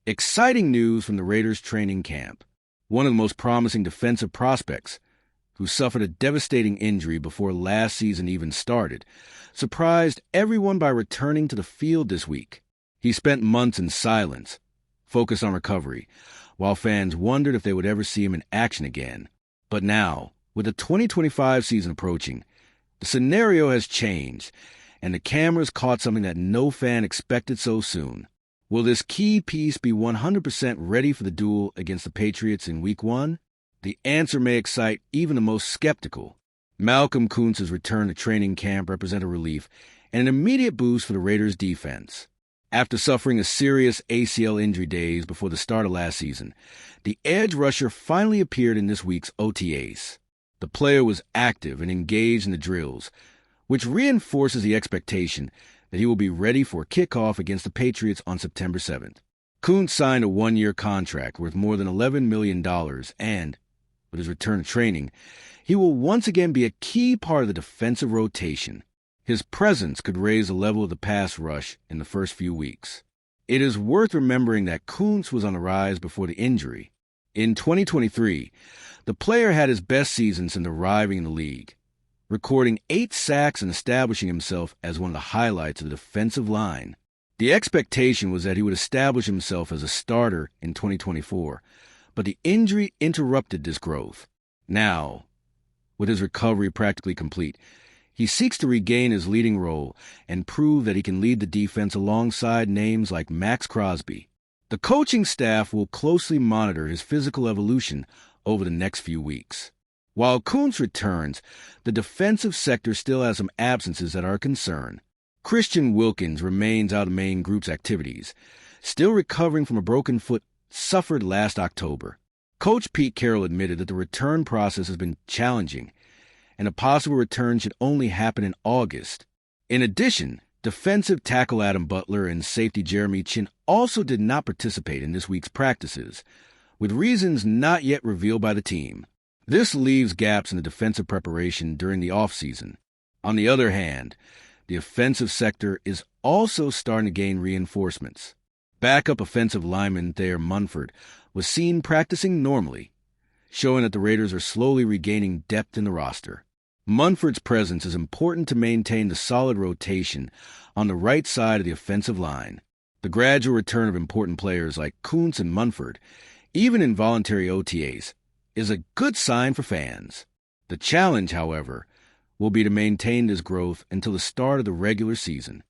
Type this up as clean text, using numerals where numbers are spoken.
Exciting news from the Raiders training camp. One of the most promising defensive prospects, who suffered a devastating injury before last season even started, surprised everyone by returning to the field this week. He spent months in silence, focused on recovery, while fans wondered if they would ever see him in action again. But now, with the 2025 season approaching, the scenario has changed, and the cameras caught something that no fan expected so soon. Will this key piece be 100% ready for the duel against the Patriots in Week 1? The answer may excite even the most skeptical. Malcolm Koonce's return to training camp represented a relief and an immediate boost for the Raiders' defense. After suffering a serious ACL injury days before the start of last season, the edge rusher finally appeared in this week's OTAs. The player was active and engaged in the drills, which reinforces the expectation that he will be ready for kickoff against the Patriots on September 7th. Koonce signed a one-year contract worth more than $11 million, and, with his return to training, he will once again be a key part of the defensive rotation. His presence could raise the level of the pass rush in the first few weeks. It is worth remembering that Koonce was on the rise before the injury. In 2023, the player had his best season since arriving in the league, recording 8 sacks and establishing himself as one of the highlights of the defensive line. The expectation was that he would establish himself as a starter in 2024, but the injury interrupted this growth. Now, with his recovery practically complete, he seeks to regain his leading role and prove that he can lead the defense alongside names like Max Crosby. The coaching staff will closely monitor his physical evolution over the next few weeks. While Koonce returns, the defensive sector still has some absences that are a concern. Christian Wilkins remains out of the main group's activities, still recovering from a broken foot suffered last October. Coach Pete Carroll admitted that the return process has been challenging, and a possible return should only happen in August. In addition, defensive tackle Adam Butler and safety Jeremy Chin also did not participate in this week's practices, with reasons not yet revealed by the team. This leaves gaps in the defensive preparation during the offseason. On the other hand, the offensive sector is also starting to gain reinforcements. Backup offensive lineman Thayer Munford was seen practicing normally, showing that the Raiders are slowly regaining depth in the roster. Munford's presence is important to maintain the solid rotation on the right side of the offensive line. The gradual return of important players like Koonce and Munford, even in voluntary OTAs, is a good sign for fans. The challenge, however, will be to maintain this growth until the start of the regular season.